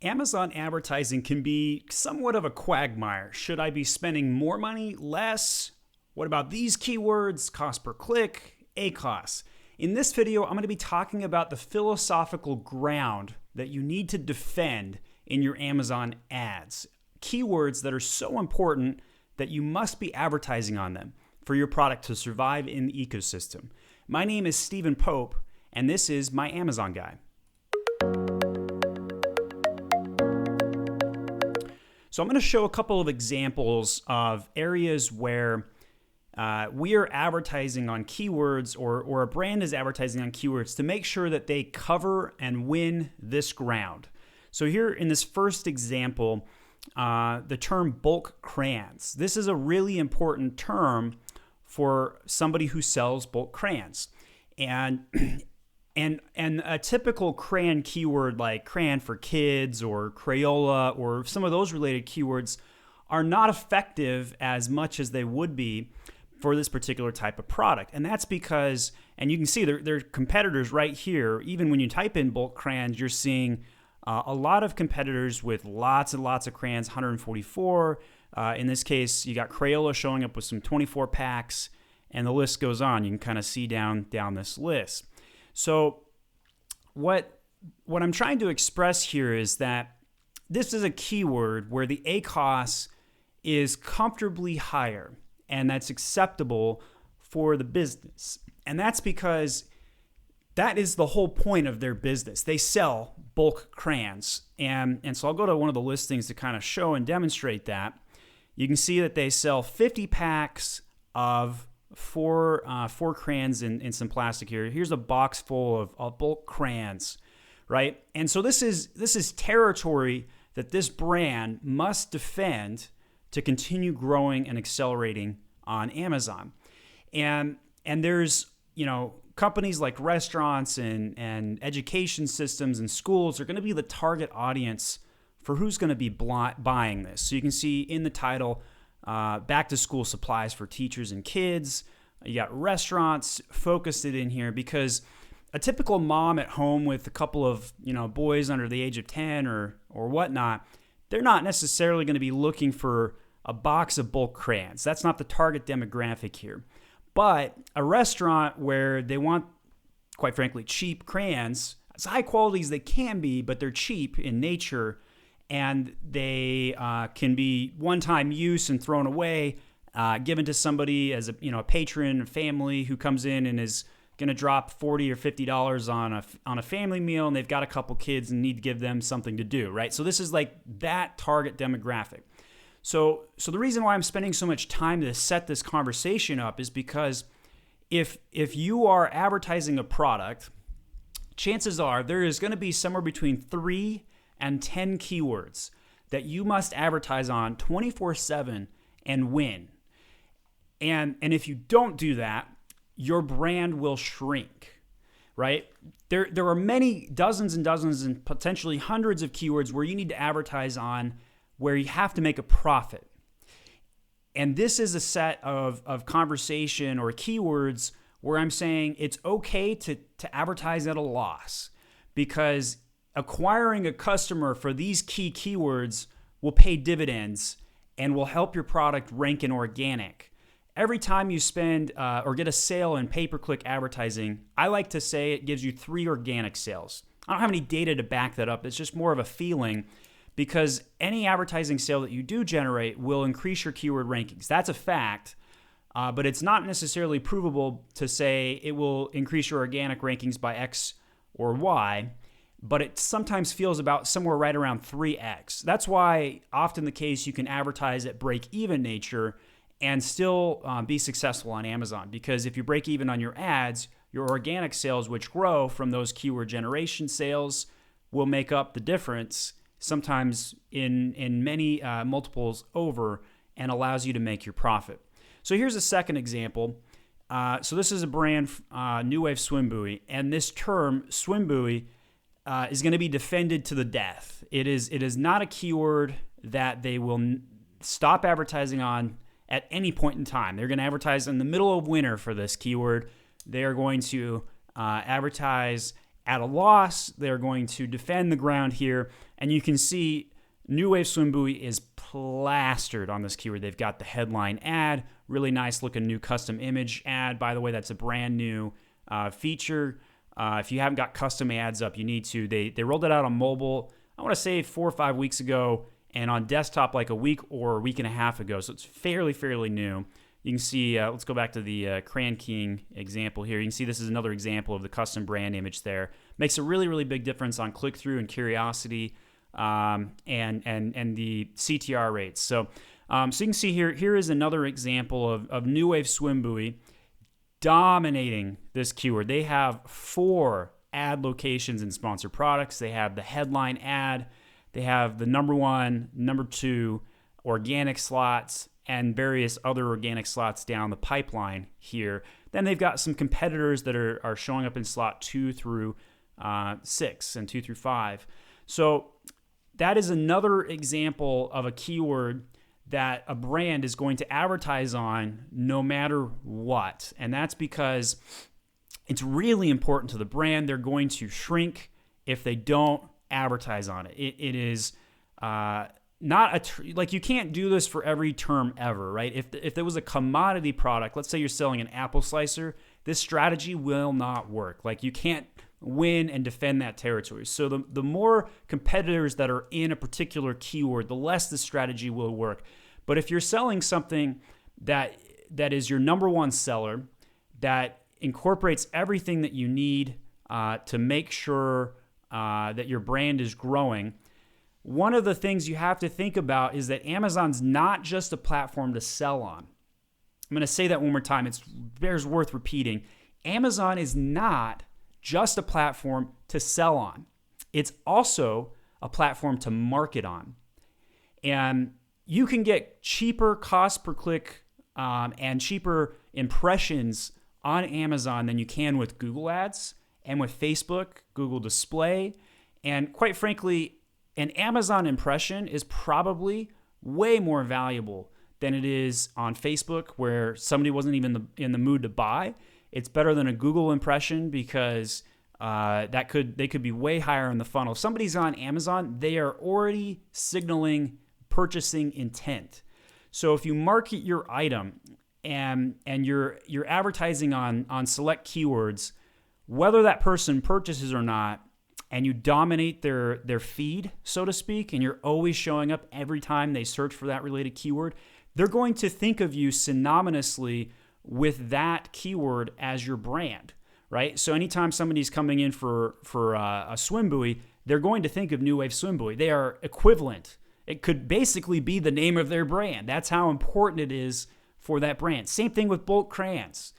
Amazon advertising can be somewhat of a quagmire. Should I be spending more money, less? What about these keywords, cost per click, ACOS? In this video, I'm going to be talking about the philosophical ground that you need to defend in your Amazon ads. Keywords that are so important that you must be advertising on them for your product to survive in the ecosystem. My name is Stephen Pope, and this is my Amazon Guy. So I'm going to show a couple of examples of areas where we are advertising on keywords or a brand is advertising on keywords to make sure that they cover and win this ground. So here in this first example, the term bulk crayons. This is a really important term for somebody who sells bulk crayons. And a typical crayon keyword like crayon for kids or Crayola or some of those related keywords are not effective as much as they would be for this particular type of product. And that's because, and you can see there are competitors right here. Even when you type in bulk crayons, you're seeing a lot of competitors with lots and lots of crayons, 144. In this case, you got Crayola showing up with some 24 packs, and the list goes on. You can kind of see down this list. So what I'm trying to express here is that this is a keyword where the ACOS is comfortably higher, and that's acceptable for the business. And that's because that is the whole point of their business. They sell bulk crayons. And so I'll go to one of the listings to kind of show and demonstrate that. You can see that they sell 50 packs of four crayons in some plastic here. Here's a box full of bulk crayons, right? And so this is territory that this brand must defend to continue growing and accelerating on Amazon. And there's, companies like restaurants and education systems and schools are going to be the target audience for who's going to be buying this. So you can see in the title, back to school supplies for teachers and kids. You got restaurants focused it in here because a typical mom at home with a couple of boys under the age of 10 or whatnot, they're not necessarily going to be looking for a box of bulk crayons. That's not the target demographic here. But a restaurant where they want, quite frankly, cheap crayons, as high quality as they can be, but they're cheap in nature, and they can be one-time use and thrown away, given to somebody as a patron, a family who comes in and is going to drop $40 or $50 on a family meal, and they've got a couple kids and need to give them something to do, right? So this is like that target demographic. So the reason why I'm spending so much time to set this conversation up is because if you are advertising a product, chances are there is going to be somewhere between 3 and 10 keywords that you must advertise on 24/7 and win. And if you don't do that, your brand will shrink, right? There are many dozens and dozens and potentially hundreds of keywords where you need to advertise on where you have to make a profit. And this is a set of conversation or keywords where I'm saying it's okay to advertise at a loss, because acquiring a customer for these key keywords will pay dividends and will help your product rank in organic. Every time you spend or get a sale in pay-per-click advertising, I like to say it gives you 3 organic sales. I don't have any data to back that up. It's just more of a feeling, because any advertising sale that you do generate will increase your keyword rankings. That's a fact, but it's not necessarily provable to say it will increase your organic rankings by X or Y, but it sometimes feels about somewhere right around 3X. That's why often the case you can advertise at break-even nature and still be successful on Amazon, because if you break even on your ads, your organic sales, which grow from those keyword generation sales, will make up the difference, sometimes in many multiples over, and allows you to make your profit. So here's a second example. So this is a brand, New Wave Swim Buoy, and this term, swim buoy, is going to be defended to the death. It is not a keyword that they will stop advertising on at any point in time. They're going to advertise in the middle of winter for this keyword. They are going to advertise at a loss. They're going to defend the ground here. And you can see New Wave Swim Buoy is plastered on this keyword. They've got the headline ad, really nice looking new custom image ad. By the way, that's a brand new feature. If you haven't got custom ads up, you need to. They rolled it out on mobile, I want to say 4 or 5 weeks ago, and on desktop like a week or a week and a half ago. So it's fairly new. You can see, let's go back to the Cran King example here. You can see this is another example of the custom brand image there. Makes a really big difference on click-through and curiosity and the CTR rates. So you can see here is another example of New Wave Swim Buoy dominating this keyword. They have 4 ad locations in sponsored products. They have the headline ad. They have the number 1, number 2 organic slots, and various other organic slots down the pipeline here. Then they've got some competitors that are showing up in slot 2 through 6 and 2 through 5. So that is another example of a keyword that a brand is going to advertise on no matter what. And that's because it's really important to the brand. They're going to shrink if they don't advertise on it. It is not like you can't do this for every term ever, right? If there was a commodity product, let's say you're selling an apple slicer, this strategy will not work. Like you can't win and defend that territory. So the more competitors that are in a particular keyword, the less the strategy will work. But if you're selling something that is your number 1 seller, that incorporates everything that you need to make sure that your brand is growing, one of the things you have to think about is that Amazon's not just a platform to sell on. I'm going to say that one more time. It bears worth repeating. Amazon is not just a platform to sell on. It's also a platform to market on. And you can get cheaper cost per click and cheaper impressions on Amazon than you can with Google Ads and with Facebook, Google Display. And quite frankly, an Amazon impression is probably way more valuable than it is on Facebook, where somebody wasn't even in the mood to buy. It's better than a Google impression because they could be way higher in the funnel. If somebody's on Amazon, they are already signaling purchasing intent. So if you market your item and you're advertising on select keywords, whether that person purchases or not, and you dominate their feed, so to speak, and you're always showing up every time they search for that related keyword, they're going to think of you synonymously with that keyword as your brand, right? So anytime somebody's coming in for a swim buoy, they're going to think of New Wave Swim Buoy. They are equivalent. It could basically be the name of their brand. That's how important it is for that brand. Same thing with Bolt Crayons.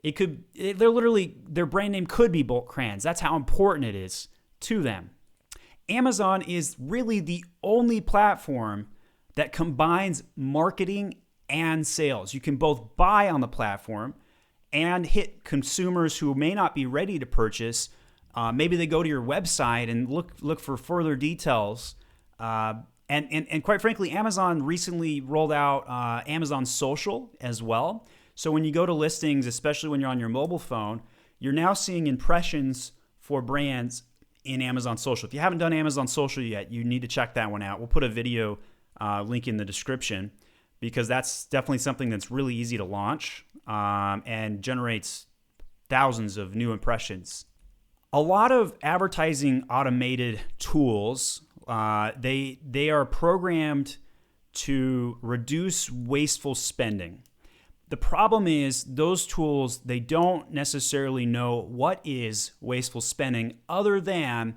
Their brand name could be Bolt Crayons. That's how important it is to them. Amazon is really the only platform that combines marketing and sales. You can both buy on the platform and hit consumers who may not be ready to purchase. Maybe they go to your website and look for further details. And quite frankly, Amazon recently rolled out Amazon Social as well. So when you go to listings, especially when you're on your mobile phone, you're now seeing impressions for brands in Amazon Social. If you haven't done Amazon Social yet, you need to check that one out. We'll put a video link in the description because that's definitely something that's really easy to launch and generates thousands of new impressions. A lot of advertising automated tools, they are programmed to reduce wasteful spending. The problem is those tools, they don't necessarily know what is wasteful spending other than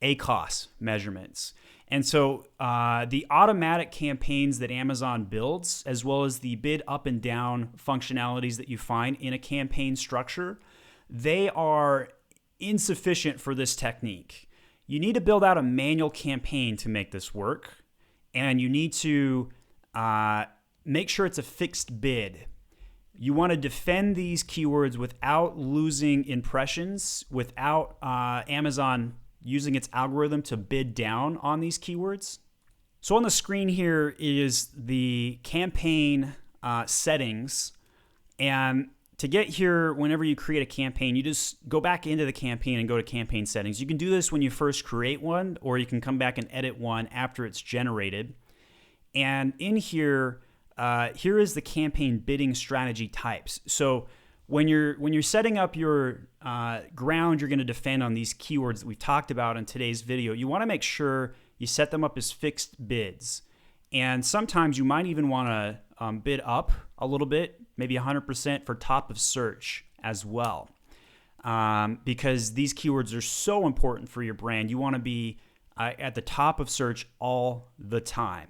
ACOS measurements. And so the automatic campaigns that Amazon builds, as well as the bid up and down functionalities that you find in a campaign structure, they are insufficient for this technique. You need to build out a manual campaign to make this work, and you need to make sure it's a fixed bid. You want to defend these keywords without losing impressions, without Amazon using its algorithm to bid down on these keywords. So on the screen here is the campaign settings, and to get here, whenever you create a campaign, you just go back into the campaign and go to campaign settings. You can do this when you first create one, or you can come back and edit one after it's generated. And in here, here is the campaign bidding strategy types. So when you're setting up your ground you're going to defend on these keywords that we've talked about in today's video, you want to make sure you set them up as fixed bids. And sometimes you might even want to bid up a little bit, maybe 100% for top of search as well. Because these keywords are so important for your brand. You want to be at the top of search all the time.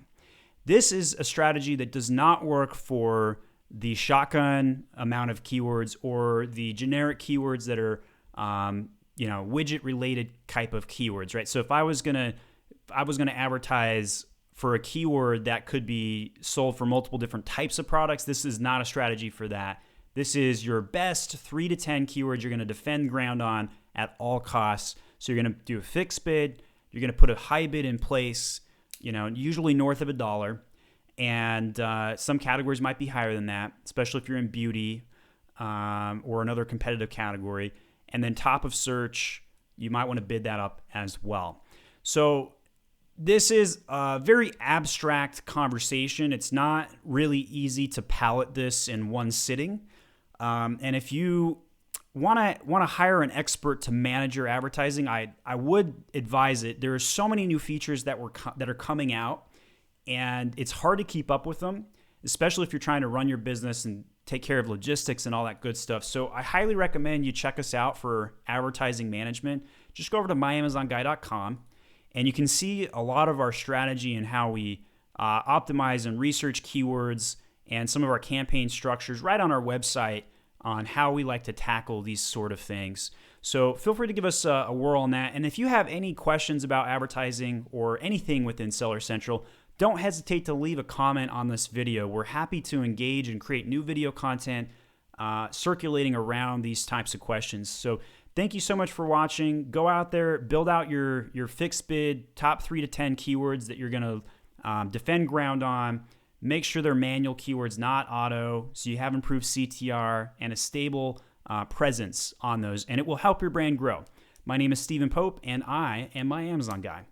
This is a strategy that does not work for the shotgun amount of keywords or the generic keywords that are, widget related type of keywords, right? So if I was gonna advertise for a keyword that could be sold for multiple different types of products, this is not a strategy for that. This is your best 3 to 10 keywords you're going to defend ground on at all costs. So you're going to do a fixed bid. You're going to put a high bid in place, usually north of $1. And some categories might be higher than that, especially if you're in beauty or another competitive category. And then top of search, you might want to bid that up as well. So this is a very abstract conversation. It's not really easy to palette this in one sitting. And if you want to hire an expert to manage your advertising, I would advise it. There are so many new features that are coming out, and it's hard to keep up with them, especially if you're trying to run your business and take care of logistics and all that good stuff. So I highly recommend you check us out for advertising management. Just go over to myamazonguy.com, and you can see a lot of our strategy and how we optimize and research keywords and some of our campaign structures right on our website on how we like to tackle these sort of things. So feel free to give us a whirl on that. And if you have any questions about advertising or anything within Seller Central, don't hesitate to leave a comment on this video. We're happy to engage and create new video content circulating around these types of questions. So thank you so much for watching. Go out there, build out your fixed bid, top 3 to 10 keywords that you're going to defend ground on. Make sure they're manual keywords, not auto, so you have improved CTR and a stable presence on those, and it will help your brand grow. My name is Stephen Pope, and I am My Amazon Guy.